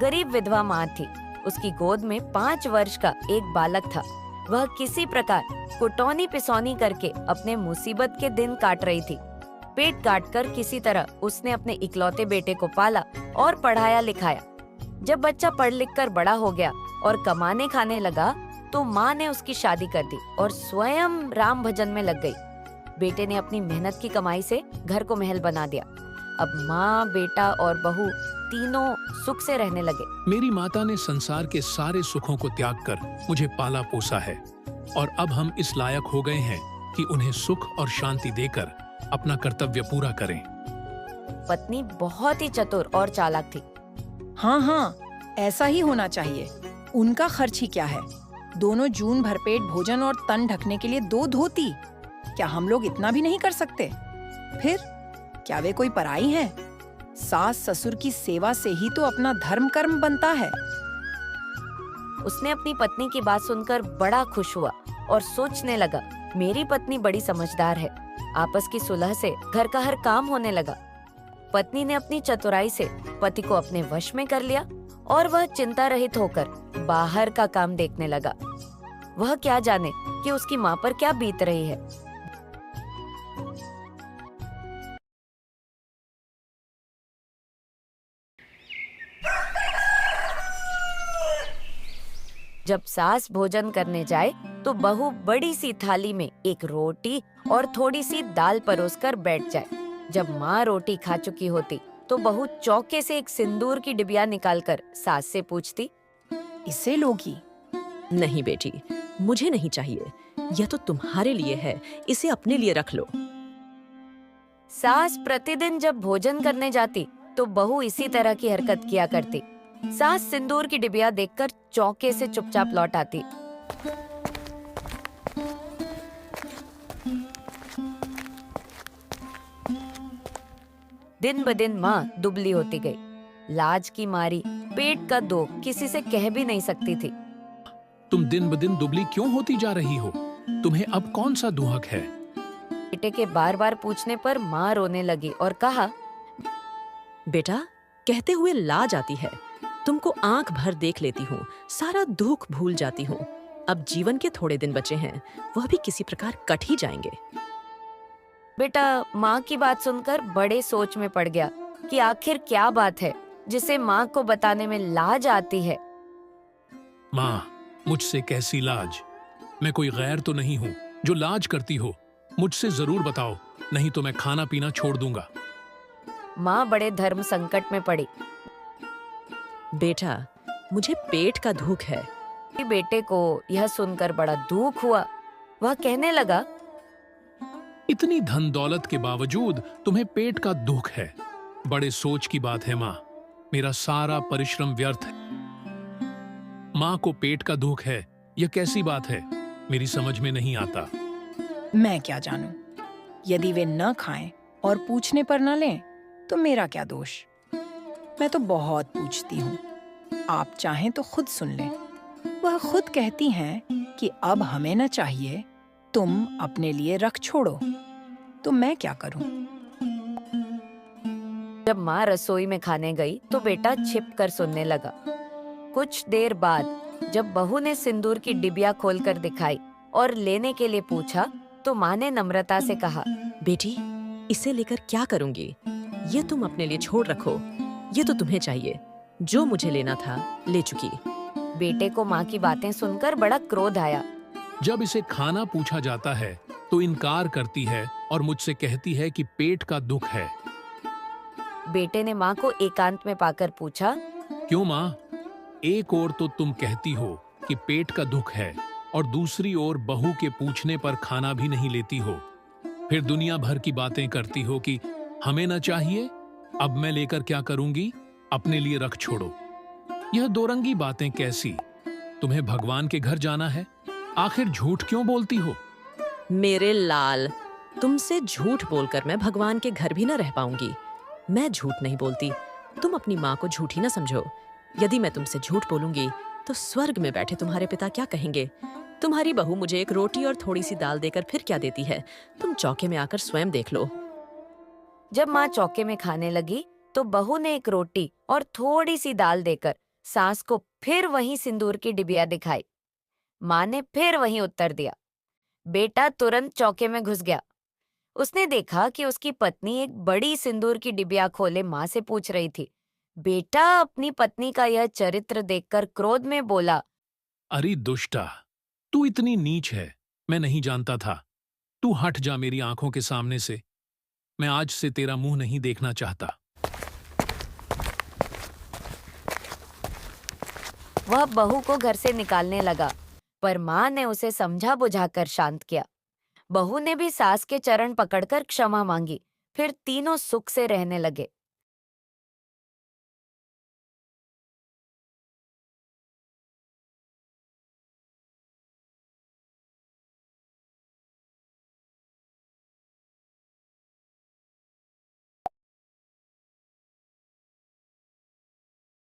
गरीब विधवा माँ थी। उसकी गोद में 5 वर्ष का एक बालक था। वह किसी प्रकार कुटौनी पिसौनी करके अपने मुसीबत के दिन काट रही थी। पेट काटकर किसी तरह उसने अपने इकलौते बेटे को पाला और पढ़ाया लिखाया। जब बच्चा पढ़ लिख कर बड़ा हो गया और कमाने खाने लगा तो माँ ने उसकी शादी कर दी और स्वयं राम भजन में लग गई। बेटे ने अपनी मेहनत की कमाई से घर को महल बना दिया। अब माँ, बेटा और बहू तीनों सुख से रहने लगे। मेरी माता ने संसार के सारे सुखों को त्याग कर मुझे पाला पोसा है और अब हम इस लायक हो गए हैं कि उन्हें सुख और शांति देकर अपना कर्तव्य पूरा करें। पत्नी बहुत ही चतुर और चालाक थी। हाँ हाँ, ऐसा ही होना चाहिए। उनका खर्च ही क्या है, दोनों जून भरपेट भोजन और तन ढकने के लिए 2 धोती। क्या हम लोग इतना भी नहीं कर सकते? फिर क्या वे कोई पराई हैं? सास ससुर की सेवा से ही तो अपना धर्म कर्म बनता है। उसने अपनी पत्नी की बात सुनकर बड़ा खुश हुआ और सोचने लगा, मेरी पत्नी बड़ी समझदार है। आपस की सुलह से घर का हर काम होने लगा। पत्नी ने अपनी चतुराई से पति को अपने वश में कर लिया और वह चिंता रहित होकर बाहर का काम देखने लगा। वह क्या जाने कि उसकी माँ पर क्या बीत रही है। जब सास भोजन करने जाए तो बहू बड़ी सी थाली में एक रोटी और थोड़ी सी दाल परोसकर बैठ जाए। जब माँ रोटी खा चुकी होती तो बहू चौके से एक सिंदूर की डिबिया निकालकर सास से पूछती, इसे लोगी? नहीं बेटी, मुझे नहीं चाहिए। यह तो तुम्हारे लिए है, इसे अपने लिए रख लो। सास प्रतिदिन जब भोजन करने जाती तो बहू इसी तरह की हरकत किया करती। सास सिंदूर की डिबिया देखकर चौके से चुपचाप लौट आती। दिन ब दिन माँ दुबली होती गई। लाज की मारी पेट का दुख किसी से कह भी नहीं सकती थी। तुम दिन ब दिन दुबली क्यों होती जा रही हो? तुम्हें अब कौन सा दुहक है? बेटे के बार बार पूछने पर माँ रोने लगी और कहा, बेटा, कहते हुए लाज आती है। तुमको आंख भर देख लेती हूँ, सारा दुख भूल जाती हूँ। अब जीवन के थोड़े दिन बचे हैं, वह भी किसी प्रकार कट ही जाएंगे। बेटा माँ की बात सुनकर बड़े सोच में पड़ गया कि आखिर क्या बात है जिसे माँ को बताने में लाज आती है। माँ, मुझसे कैसी लाज? मैं कोई गैर तो नहीं हूँ जो लाज करती हो। मुझसे जरूर बताओ, नहीं तो मैं खाना पीना छोड़ दूंगा। माँ बड़े धर्म संकट में पड़ी। बेटा, मुझे पेट का दुख है। बेटे को यह सुनकर बड़ा दुख हुआ। वह कहने लगा, इतनी धन दौलत के बावजूद तुम्हें पेट का दुख है। बड़े सोच की बात है माँ, मेरा सारा परिश्रम व्यर्थ है। माँ को पेट का दुख है, यह कैसी बात है? मेरी समझ में नहीं आता। मैं क्या जानूं? यदि वे न खाएं और पूछने पर न लें तो मेरा क्या दोष? मैं तो बहुत पूछती हूँ। आप चाहें तो खुद सुन लें। वह खुद कहती हैं कि अब हमें न चाहिए, तुम अपने लिए रख छोड़ो। तो मैं क्या करूं? जब माँ रसोई में खाने गई तो बेटा छिप कर सुनने लगा। कुछ देर बाद जब बहू ने सिंदूर की डिबिया खोलकर दिखाई और लेने के लिए पूछा तो माँ ने नम्रता से कहा, बेटी, इसे लेकर क्या करूंगी? ये तुम अपने लिए छोड़ रखो। ये तो तुम्हें चाहिए। जो मुझे लेना था ले चुकी। बेटे को माँ की बातें सुनकर बड़ा क्रोध आया। जब इसे खाना पूछा जाता है तो इनकार करती है और मुझसे कहती है कि पेट का दुख है। बेटे ने माँ को एकांत में पाकर पूछा, क्यों माँ? एक ओर तो तुम कहती हो कि पेट का दुख है और दूसरी ओर बहू के पूछने पर खाना भी नहीं लेती हो। फिर दुनिया भर की बातें करती हो कि हमें ना चाहिए, अब मैं लेकर क्या करूंगी, अपने लिए रख छोड़ो। यह दोरंगी बातें कैसी? तुम्हें भगवान के घर जाना है, आखिर झूठ क्यों बोलती हो? मेरे लाल, तुमसे झूठ बोलकर मैं भगवान के घर भी न रह पाऊंगी। मैं झूठ नहीं बोलती, तुम अपनी माँ को झूठी न समझो। यदि मैं तुमसे झूठ बोलूंगी तो स्वर्ग में बैठे तुम्हारे पिता क्या कहेंगे? तुम्हारी बहू मुझे एक रोटी और थोड़ी सी दाल देकर फिर क्या देती है? तुम चौके में आकर स्वयं देख लो। जब माँ चौके में खाने लगी तो बहू ने एक रोटी और थोड़ी सी दाल देकर सास को फिर वही सिंदूर की डिबिया दिखाई। माँ ने फिर वही उत्तर दिया। बेटा तुरंत चौके में घुस गया। उसने देखा कि उसकी पत्नी एक बड़ी सिंदूर की डिबिया खोले माँ से पूछ रही थी। बेटा अपनी पत्नी का यह चरित्र देखकर क्रोध में बोला, अरे दुष्टा, तू इतनी नीच है, मैं नहीं जानता था। तू हट जा मेरी आंखों के सामने से। मैं आज से तेरा मुंह नहीं देखना चाहता। वह बहू को घर से निकालने लगा, पर माँ ने उसे समझा बुझाकर शांत किया। बहू ने भी सास के चरण पकड़कर क्षमा मांगी। फिर तीनों सुख से रहने लगे।